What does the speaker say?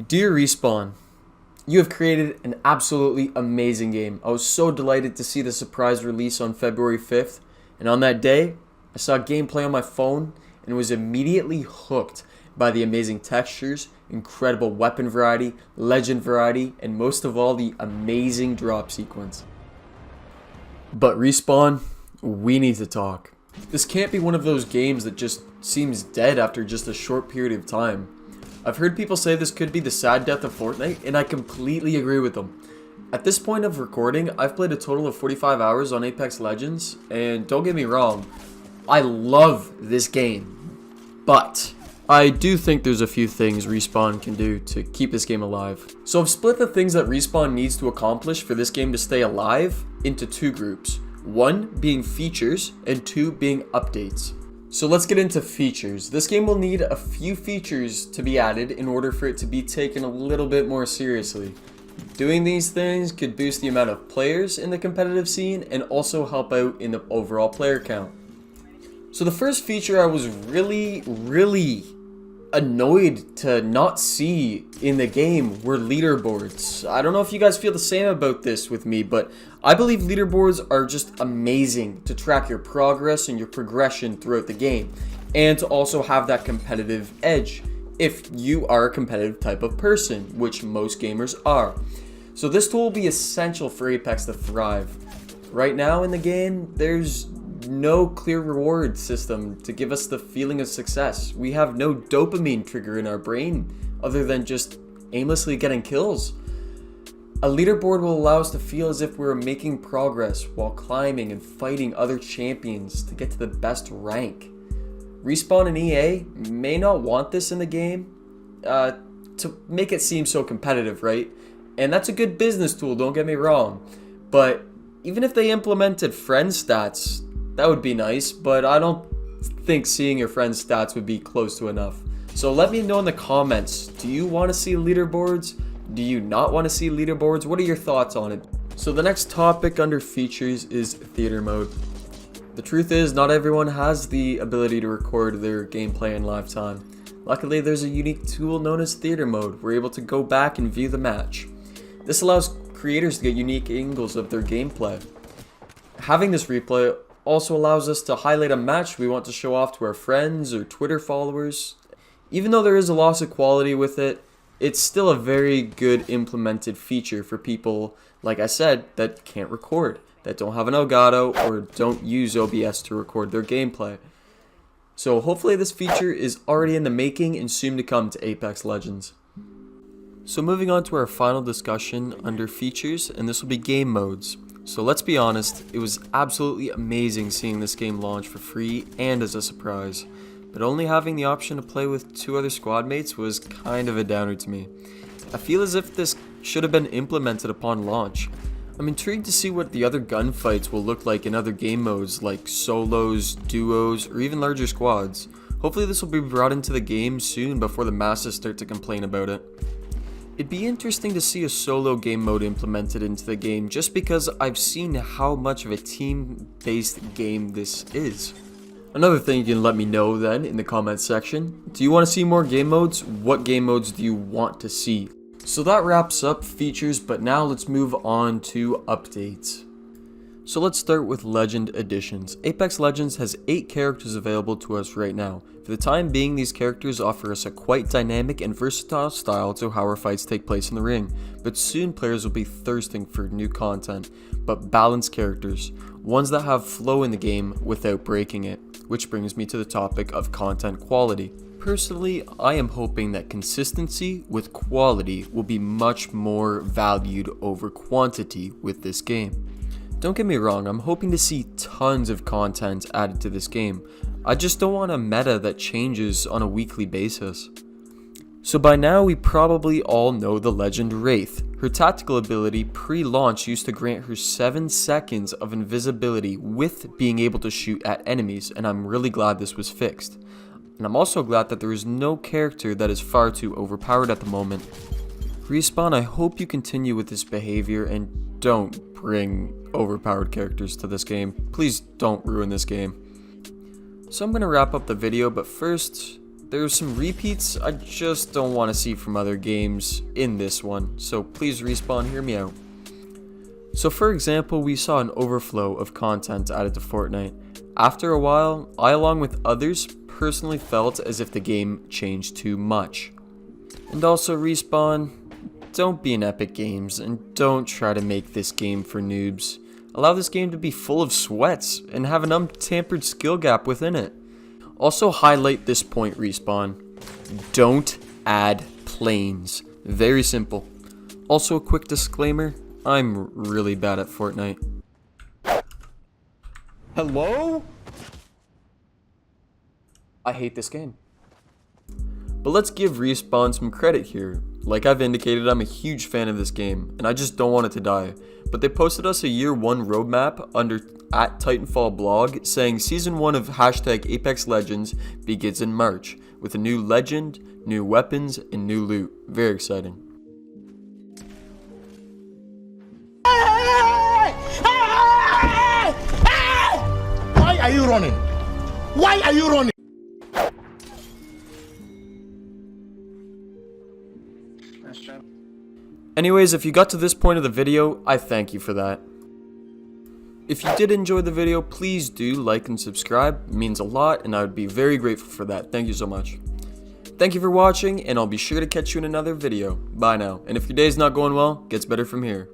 Dear Respawn, you have created an absolutely amazing game. I was so delighted to see the surprise release on February 5th, and on that day, I saw gameplay on my phone and was immediately hooked by the amazing textures, incredible weapon variety, legend variety, and most of all, the amazing drop sequence. But Respawn, we need to talk. This can't be one of those games that just seems dead after just a short period of time. I've heard people say this could be the sad death of Fortnite, and I completely agree with them. At this point of recording, I've played a total of 45 hours on Apex Legends, and don't get me wrong, I love this game. But I do think there's a few things Respawn can do to keep this game alive. So I've split the things that Respawn needs to accomplish for this game to stay alive into two groups. One being features, and two being updates. So let's get into features. This game will need a few features to be added in order for it to be taken a little bit more seriously. Doing these things could boost the amount of players in the competitive scene and also help out in the overall player count. So the first feature I was really annoyed to not see in the game were leaderboards. I don't know if you guys feel the same about this with me, but I believe leaderboards are just amazing to track your progress and your progression throughout the game, and to also have that competitive edge if you are a competitive type of person, which most gamers are. So this tool will be essential for Apex to thrive. Right now in the game, there's no clear reward system to give us the feeling of success. We have no dopamine trigger in our brain other than just aimlessly getting kills. A leaderboard will allow us to feel as if we're making progress while climbing and fighting other champions to get to the best rank. Respawn and EA may not want this in the game to make it seem so competitive, right? And that's a good business tool, don't get me wrong. But even if they implemented friend stats, that would be nice, but I don't think seeing your friend's stats would be close to enough. So let me know in the comments, do you want to see leaderboards? Do you not want to see leaderboards? What are your thoughts on it? So the next topic under features is theater mode. The truth is, not everyone has the ability to record their gameplay in live time. Luckily, there's a unique tool known as theater mode. We're able to go back and view the match. This allows creators to get unique angles of their gameplay. Having this replay also allows us to highlight a match we want to show off to our friends or Twitter followers. Even though there is a loss of quality with it, it's still a very good implemented feature for people, like I said, that can't record, that don't have an Elgato or don't use OBS to record their gameplay. So hopefully this feature is already in the making and soon to come to Apex Legends. So moving on to our final discussion under features, and this will be game modes. So let's be honest, it was absolutely amazing seeing this game launch for free and as a surprise, but only having the option to play with two other squad mates was kind of a downer to me. I feel as if this should have been implemented upon launch. I'm intrigued to see what the other gunfights will look like in other game modes like solos, duos, or even larger squads. Hopefully this will be brought into the game soon before the masses start to complain about it. It'd be interesting to see a solo game mode implemented into the game just because I've seen how much of a team-based game this is. Another thing you can let me know then in the comments section. Do you want to see more game modes? What game modes do you want to see? So that wraps up features, but now let's move on to updates. So let's start with Legend Editions. Apex Legends has 8 characters available to us right now. For the time being, these characters offer us a quite dynamic and versatile style to how our fights take place in the ring, but soon players will be thirsting for new content, but balanced characters, ones that have flow in the game without breaking it, which brings me to the topic of content quality. Personally, I am hoping that consistency with quality will be much more valued over quantity with this game. Don't get me wrong, I'm hoping to see tons of content added to this game. I just don't want a meta that changes on a weekly basis. So by now we probably all know the legend Wraith. Her tactical ability pre-launch used to grant her 7 seconds of invisibility with being able to shoot at enemies, and I'm really glad this was fixed. And I'm also glad that there is no character that is far too overpowered at the moment. Respawn, I hope you continue with this behavior and don't bring overpowered characters to this game. Please don't ruin this game. So I'm going to wrap up the video, but first, There's some repeats I just don't want to see from other games in this one, so please Respawn, hear me out. So for example, we saw an overflow of content added to Fortnite. After a while, I along with others personally felt as if the game changed too much. And also Respawn, don't be an Epic Games and don't try to make this game for noobs. Allow this game to be full of sweats and have an untampered skill gap within it. Also highlight this point, Respawn. Don't add planes. Very simple. Also a quick disclaimer, I'm really bad at Fortnite. Hello? I hate this game. But let's give Respawn some credit here. Like I've indicated, I'm a huge fan of this game, and I just don't want it to die. But they posted us a year 1 roadmap under @Titanfall blog saying season 1 of #Apex Legends begins in March with a new legend, new weapons, and new loot. Very exciting. Why are you running? Why are you running? Anyways, if you got to this point of the video, I thank you for that. If you did enjoy the video, please do like and subscribe. It means a lot, and I would be very grateful for that. Thank you so much. Thank you for watching, and I'll be sure to catch you in another video. Bye now. And if your day's not going well, it gets better from here.